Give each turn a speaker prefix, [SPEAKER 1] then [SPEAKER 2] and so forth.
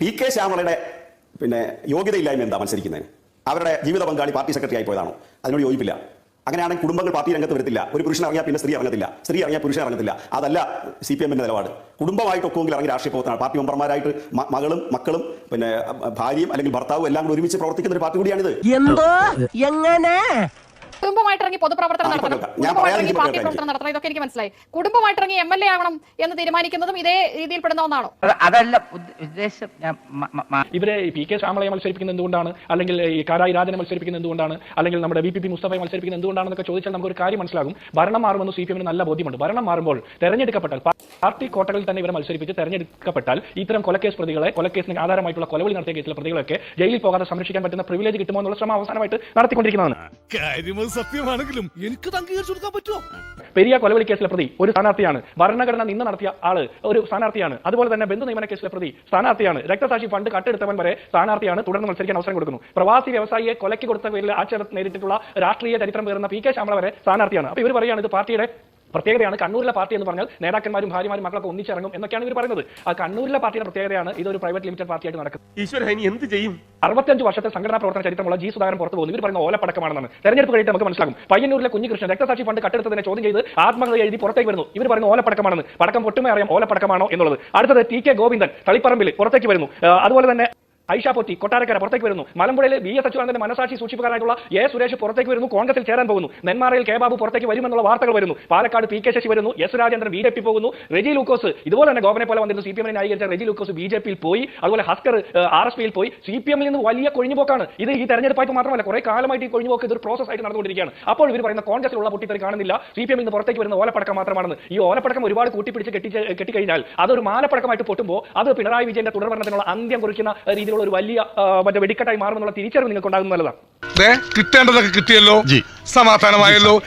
[SPEAKER 1] P K. ശ്യാമളയുടെ യോഗ്യതയില്ലായ്മ എന്താ മത്സരിക്കുന്നതിന്? അവരുടെ ജീവിത പങ്കാളി പാർട്ടി സെക്രട്ടറി ആയി പോയതാണോ? അതിനോട് യോജിപ്പില്ല. അങ്ങനെയാണെങ്കിൽ കുടുംബങ്ങൾ പാർട്ടി രംഗത്ത് വരത്തില്ല. ഒരു പുരുഷൻ ഇറങ്ങിയാൽ പിന്നെ സ്ത്രീ ഇറങ്ങത്തില്ല, സ്ത്രീ ഇറങ്ങിയാൽ പുരുഷൻ ഇറങ്ങത്തില്ല. അതല്ല CPM-ന്റെ നിലപാട്. കുടുംബമായിട്ട് ഒക്കെങ്കിൽ ഇറങ്ങി രാഷ്ട്രീയ പ്രവർത്തനമാണ്. പാർട്ടി മെമ്പർമാരായിട്ട് മകളും മക്കളും ഭാര്യയും അല്ലെങ്കിൽ ഭർത്താവും എല്ലാം കൂടി ഒരുമിച്ച് പ്രവർത്തിക്കുന്ന ഒരു പാർട്ടി കൂടിയാണിത്.
[SPEAKER 2] എന്തോ എങ്ങനെ
[SPEAKER 3] കുടുംബമായിട്ടിറങ്ങി പൊതുപ്രവർത്തനം നടത്തണം, കുടുംബമായിട്ടിറങ്ങി പാർട്ടി പ്രവർത്തനം നടത്തണം, ഇതൊക്കെ എനിക്ക് മനസ്സിലായി. കുടുംബമായിട്ടിറങ്ങി MLA ആവണം എന്ന് തീരുമാനിക്കുന്നതും ഇതേ രീതിയിൽ പെടുന്ന ഒന്നാണോ?
[SPEAKER 2] അതല്ല ഉദ്ദേശം.
[SPEAKER 4] ഇവരെ P.K. ശ്യാമളയെ മത്സരിപ്പിക്കുന്നത് എന്തുകൊണ്ടാണ്, അല്ലെങ്കിൽ ഈ കാരായി രാജനെ മത്സരിപ്പിക്കുന്നത് എന്തുകൊണ്ടാണ്, അല്ലെങ്കിൽ നമ്മുടെ VPP മുസ്തഫയെ മത്സരിപ്പിക്കുന്നത് എന്തുകൊണ്ടാണെന്നൊക്കെ ചോദിച്ചാൽ നമുക്ക് ഒരു കാര്യം മനസ്സിലാകും. ഭരണം മാറുമെന്ന് CPM-ന് നല്ല ബോധ്യമുണ്ട്. ഭരണം മാറുമ്പോൾ തെരഞ്ഞെടുക്കപ്പെട്ടാൽ പാർട്ടി കോട്ടകളിൽ തന്നെ ഇവരെ മത്സരിപ്പിച്ച് തെരഞ്ഞെടുക്കപ്പെട്ടാൽ ഇത്തരം കൊലക്കേസ് പ്രതികളെ, കൊലക്കേസിന് ആധാരമായിട്ടുള്ള കൊലവിളി നടത്തിയ കേസിലെ പ്രതികളൊക്കെ ജയിലിൽ പോകാതെ സംരക്ഷിക്കാൻ പറ്റുന്ന പ്രിവിലേജ് കിട്ടുമോ എന്നുള്ള ശ്രമം അവസാനമായിട്ട് നടത്തിക്കൊണ്ടിരിക്കുന്നതാണ്.
[SPEAKER 5] സത്യമാണെങ്കിലും എനിക്ക് അംഗീകരിച്ചു കൊടുക്കാൻ പറ്റുമോ?
[SPEAKER 4] പെരിയ കൊലവിളി കേസിലെ പ്രതി ഒരു സ്ഥാനാർത്ഥിയാണ്. ഭരണഘടന നിന്ന് നടത്തിയ ആള് ഒരു സ്ഥാനാർത്ഥിയാണ്. അതുപോലെ തന്നെ ബന്ധു നിയമന കേസിലെ പ്രതി സ്ഥാനാർത്ഥിയാണ്. രക്തസാക്ഷി ഫണ്ട് കട്ടെടുത്തവൻ വരെ സ്ഥാനാർത്ഥിയാണ്. തുടർന്ന് മത്സരിക്കാൻ അവസരം കൊടുക്കുന്നു. പ്രവാസി വ്യവസായിയെ കൊലയ്ക്ക് കൊടുത്ത പേരിൽ ആക്ഷേപം നേരിട്ടിട്ടുള്ള രാഷ്ട്രീയ ചരിത്രം പേറുന്ന P.K. ശ്യാമള വരെ സ്ഥാനാർത്ഥിയാണ്. അപ്പോൾ ഇവർ പറയുകയാണ് ഇത് പാർട്ടിയുടെ പ്രത്യേകതയാണ്. കണ്ണൂരിലെ പാർട്ടി എന്ന് പറഞ്ഞാൽ നേതാക്കന്മാരും ഭാര്യമാരും മക്കളൊക്കെ ഒന്നിച്ചിറങ്ങും എന്നൊക്കെയാണ് ഇവർ പറയുന്നത്. ആ കണ്ണൂരിലെ പാർട്ടിയുടെ പ്രത്യേകതയാണ് ഇതൊരു പ്രൈവറ്റ് ലിമിറ്റഡ് പാർട്ടിയായിട്ട് നടക്കുന്നത്.
[SPEAKER 5] ഈശ്വര ഇനി എന്ത് ചെയ്യും?
[SPEAKER 4] 65 വർഷത്തെ സംഘടനാ പ്രവർത്തന ചരിത്രമുള്ള G. സുധാകരൻ പുറത്തു പോകുന്നു. ഇവർ പറയുന്ന ഓലപ്പടക്കമാണെന്നാണ്. തെരഞ്ഞെടുപ്പ് കഴിഞ്ഞിട്ട് നമുക്ക് മനസ്സിലാകും. പയ്യന്നൂരിലെ കുഞ്ഞികൃഷ്ണൻ രക്തസാക്ഷി ഫണ്ട് കട്ടെടുത്തതിനെ ചോദ്യം ചെയ്ത് ആത്മകഥ എഴുതി പുറത്തേക്ക് വരുന്നു. ഇവർ പറയുന്ന ഓലപ്പടക്കമാണെന്ന്. പടക്കം പൊട്ടുമേ അറിയാം ഓലപ്പടക്കമാണോ എന്നുള്ളത്. അടുത്തത് T.K. ഗോവിന്ദൻ തളിപ്പറമ്പിൽ പുറത്തേക്ക് വരുന്നു. അതുപോലെ തന്നെ ഐഷ പോറ്റി കൊട്ടാരക്കര പുറത്തേക്ക് വരുന്നു. മലമ്പുഴയിൽ V.S. അച്യുതാനന്ദന്റെ മനസാക്ഷി സൂക്ഷിപ്പുകാരായിട്ടുള്ള A. സുരേഷ് പുറത്തേക്ക് വരുന്നു. കോൺഗ്രസിൽ ചേരാൻ പോകുന്നു. നെന്മാറയിൽ K. ബാബു പുറത്തേക്ക് വരുമെന്നുള്ള വാർത്തകൾ വരുന്നു. പാലക്കാട് P.K. ശശി വരുന്നു. S. രാജേന്ദ്രൻ BJP പോകുന്നു. റെജി ലൂക്കോസ് ഇതുപോലെ തന്നെ ഗോവനെ പോലെ വന്നിരുന്നു. CPM-നെ ന്യായീകരിച്ച റെജി ലൂക്കോസ് BJP-യിൽ പോയി. അതുപോലെ ഹസ്കർ RSP-യിൽ പോയി. CPM-ൽ നിന്ന് വലിയ കൊഴിഞ്ഞുപോക്കാണ്. ഇത് ഈ തെരഞ്ഞെടുപ്പായിട്ട് മാത്രമല്ല, കുറെ കാലമായിട്ട് ഈ കൊഴിഞ്ഞുപോക്ക് ഇതൊരു പ്രോസസ് ആയിട്ട് നടന്നുകൊണ്ടിരിക്കുകയാണ്. അപ്പോൾ ഇവർ പറയുന്ന കോൺഗ്രസിലുള്ള പൊട്ടിത്തെറി കാണുന്നില്ല. CPM-ൽ നിന്ന് പുറത്തേക്ക് വരുന്ന ഓലപ്പടക്കം മാത്രമാണെന്ന്. ഈ ഓലപ്പടക്കം ഒരുപാട് കൂട്ടിപ്പിടിച്ച് കെട്ടിക്കഴിഞ്ഞാൽ അതൊരു മാലപ്പടക്കമായിട്ട് പൊട്ടുമ്പോൾ അത് പിണറായി വിജയന്റെ തുടർഭരണത്തിനുള്ള അന്ത്യം കുറിക്കുന്ന രീതിയിലുള്ള ഒരു വലിയ മറ്റേ വെടിക്കെട്ടായി മാറുമെന്നുള്ള തിരിച്ചറിവ് നിങ്ങൾക്ക് ഉണ്ടാകുന്നത് നല്ലതാണ്.
[SPEAKER 5] കിട്ടേണ്ടതൊക്കെ കിട്ടിയല്ലോ, സമാധാനമായല്ലോ.